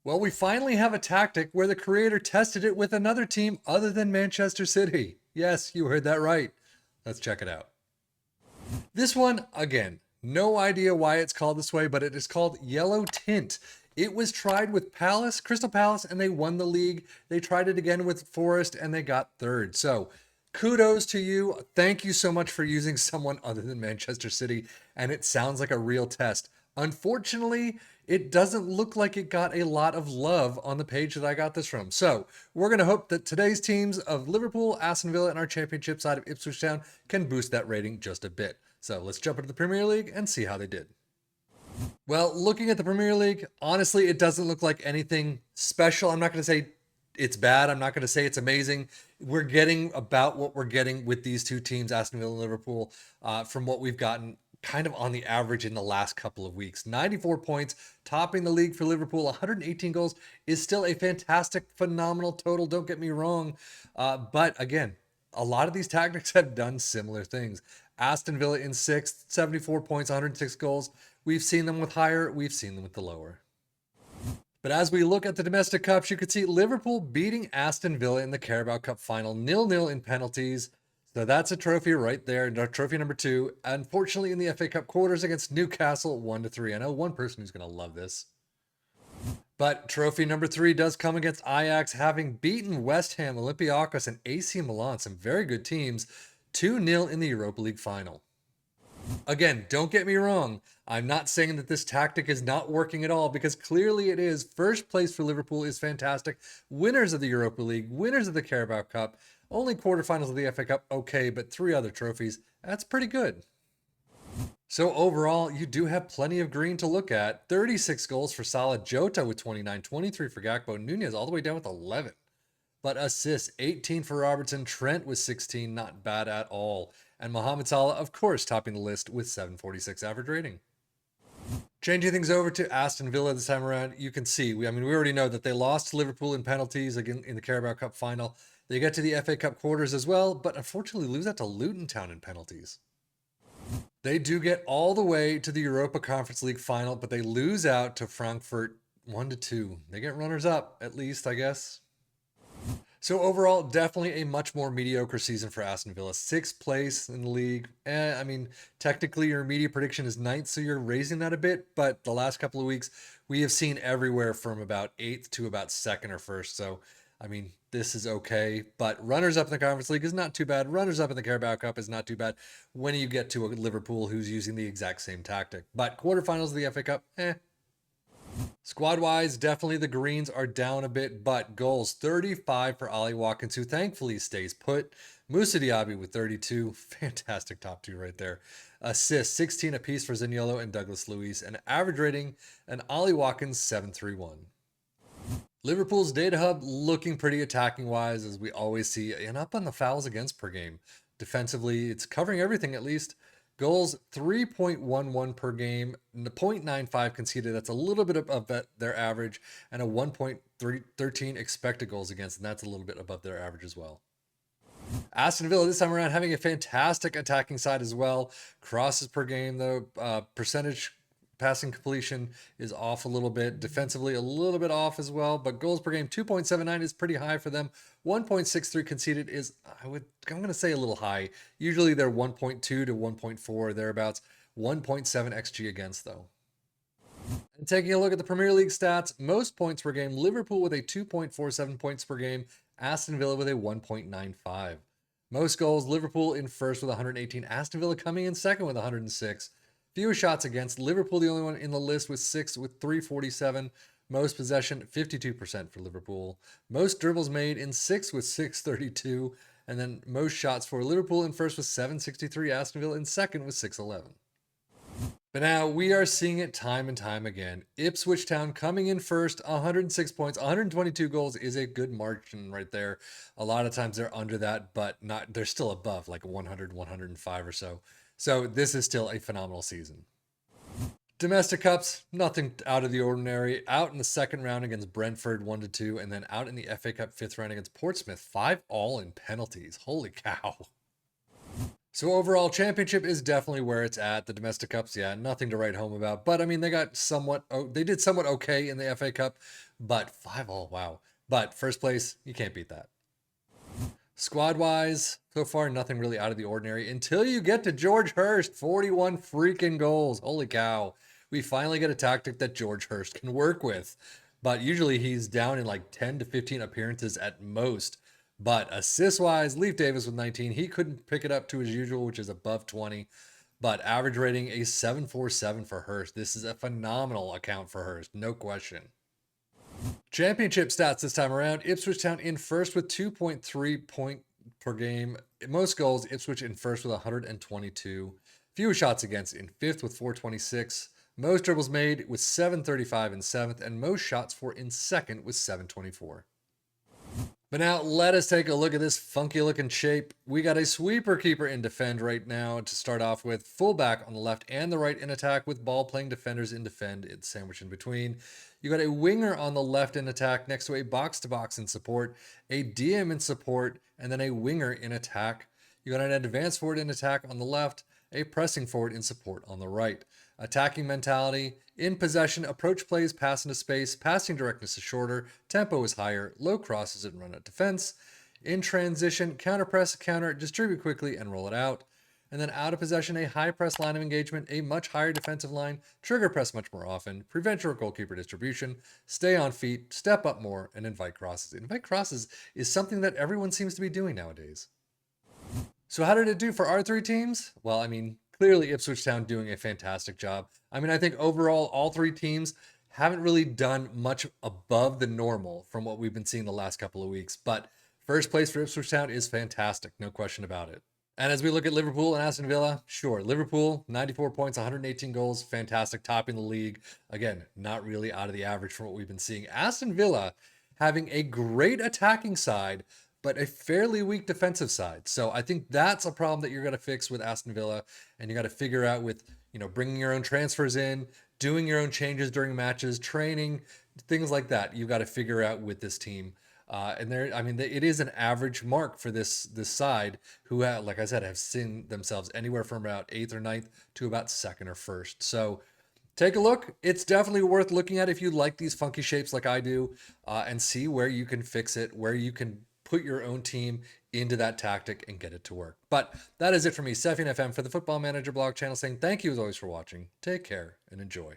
Well, we finally have a tactic where the creator tested it with another team other than Manchester City. Yes, you heard that right. Let's check it out. This one, again, no idea why it's called this way, but it is called Yellow Tint. It was tried with Crystal Palace, and they won the league. They tried it again with Forest, and they got third. So kudos to you. Thank you so much for using someone other than Manchester City, and it sounds like a real test. Unfortunately, it doesn't look like it got a lot of love on the page that I got this from. So we're going to hope that today's teams of Liverpool, Aston Villa, and our championship side of Ipswich Town can boost that rating just a bit. So let's jump into the Premier League and see how they did. Well, looking at the Premier League, honestly, it doesn't look like anything special. I'm not going to say it's bad. I'm not going to say it's amazing. We're getting about what we're getting with these two teams, Aston Villa and Liverpool, from what we've gotten kind of on the average in the last couple of weeks. 94 points, topping the league for Liverpool. 118 goals is still a fantastic, phenomenal total. Don't get me wrong. But again, a lot of these tactics have done similar things. Aston Villa in sixth, 74 points, 106 goals. We've seen them with higher, we've seen them with the lower. But as we look at the domestic cups, you could see Liverpool beating Aston Villa in the Carabao Cup final, 0-0 in penalties. So that's a trophy right there, trophy number 2. Unfortunately, in the FA Cup quarters against Newcastle, 1-3. I know one person who's going to love this. But trophy number 3 does come against Ajax, having beaten West Ham, Olympiacos, and AC Milan, some very good teams, 2-0 in the Europa League final. Again, don't get me wrong. I'm not saying that this tactic is not working at all, because clearly it is. First place for Liverpool is fantastic. Winners of the Europa League, winners of the Carabao Cup, only quarterfinals of the FA Cup, okay, but 3 other trophies. That's pretty good. So overall, you do have plenty of green to look at. 36 goals for Salah, Jota with 29, 23 for Gakpo, Nunez all the way down with 11. But assists, 18 for Robertson, Trent with 16, not bad at all. And Mohamed Salah, of course, topping the list with 746 average rating. Changing things over to Aston Villa this time around, you can see, we already know that they lost to Liverpool in penalties again in the Carabao Cup final. They get to the FA Cup quarters as well, but unfortunately lose out to Luton Town in penalties. They do get all the way to the Europa Conference League final, but they lose out to Frankfurt 1-2. They get runners up, at least, I guess. So overall, definitely a much more mediocre season for Aston Villa. 6th place in the league. Technically your media prediction is 9th, so you're raising that a bit. But the last couple of weeks, we have seen everywhere from about 8th to about 2nd or 1st. So, this is okay. But runners up in the Conference League is not too bad. Runners up in the Carabao Cup is not too bad when you get to a Liverpool who's using the exact same tactic. But quarterfinals of the FA Cup, Squad wise, definitely the Greens are down a bit, but goals 35 for Ollie Watkins, who thankfully stays put. Moussa Diaby with 32. Fantastic top 2 right there. Assists 16 apiece for Zaniolo and Douglas Luiz. And average rating, and Ollie Watkins 731. Liverpool's data hub looking pretty attacking wise, as we always see, and up on the fouls against per game. Defensively, it's covering everything at least. Goals 3.11 per game, 0.95 conceded. That's a little bit above their average, and a 1.13 expected goals against, and that's a little bit above their average as well. Aston Villa this time around having a fantastic attacking side as well. Crosses per game, though, percentage passing completion is off a little bit. Defensively, a little bit off as well. But goals per game, 2.79 is pretty high for them. 1.63 conceded is, I'm going to say a little high. Usually they're 1.2 to 1.4, thereabouts. 1.7 XG against, though. And taking a look at the Premier League stats, most points per game, Liverpool with a 2.47 points per game, Aston Villa with a 1.95. Most goals, Liverpool in first with 118, Aston Villa coming in second with 106. Fewest shots against, Liverpool the only one in the list with 6 with 347. Most possession, 52% for Liverpool. Most dribbles made in 6 with 632. And then most shots for Liverpool in first with 763. Aston Villa in second with 611. But now we are seeing it time and time again. Ipswich Town coming in first, 106 points, 122 goals is a good margin right there. A lot of times they're under that, but they're still above like 100, 105 or so. So this is still a phenomenal season. Domestic Cups, nothing out of the ordinary. Out in the second round against Brentford, 1-2, and then out in the FA Cup 5th round against Portsmouth, 5-all in penalties. Holy cow. So overall, championship is definitely where it's at. The domestic cups, yeah, nothing to write home about. But they did somewhat okay in the FA Cup. But 5-all, wow. But first place, you can't beat that. Squad wise, so far nothing really out of the ordinary until you get to George Hurst, 41 freaking goals. Holy cow. We finally get a tactic that George Hurst can work with. But usually he's down in like 10 to 15 appearances at most. But assist wise, Leif Davis with 19. He couldn't pick it up to his usual, which is above 20. But average rating a 747 for Hurst. This is a phenomenal account for Hurst, no question. Championship stats this time around. Ipswich Town in first with 2.3 point per game. Most goals, Ipswich in first with 122. Fewest shots against in fifth with 426. Most dribbles made with 735 in seventh, and most shots for in second with 724. But now let us take a look at this funky looking shape. We got a sweeper keeper in defend right now to start off with. Fullback on the left and the right in attack with ball playing defenders in defend. It's sandwiched in between. You got a winger on the left in attack next to a box to box in support, a DM in support, and then a winger in attack. You got an advanced forward in attack on the left, a pressing forward in support on the right. Attacking mentality, in possession, approach plays, pass into space, passing directness is shorter, tempo is higher, low crosses and run at defense. In transition, counter press, counter, distribute quickly and roll it out. And then out of possession, a high press line of engagement, a much higher defensive line, trigger press much more often, prevent your goalkeeper distribution, stay on feet, step up more, and invite crosses. Invite crosses is something that everyone seems to be doing nowadays. So how did it do for our three teams? Well, I mean, clearly Ipswich Town doing a fantastic job. I mean, I think overall all three teams haven't really done much above the normal from what we've been seeing the last couple of weeks. But first place for Ipswich Town is fantastic, no question about it. And as we look at Liverpool and Aston Villa, sure, Liverpool, 94 points, 118 goals, fantastic, topping the league. Again, not really out of the average from what we've been seeing. Aston Villa having a great attacking side, but a fairly weak defensive side. So I think that's a problem that you're going to fix with Aston Villa, and you got to figure out with, bringing your own transfers in, doing your own changes during matches, training, things like that. You've got to figure out with this team. And there, I mean, it is an average mark for this side who, like I said, have seen themselves anywhere from about 8th or 9th to about 2nd or 1st. So take a look. It's definitely worth looking at if you like these funky shapes like I do, and see where you can fix it, where you can put your own team into that tactic and get it to work. But that is it for me, Sefian FM for the Football Manager blog channel, saying thank you as always for watching. Take care and enjoy.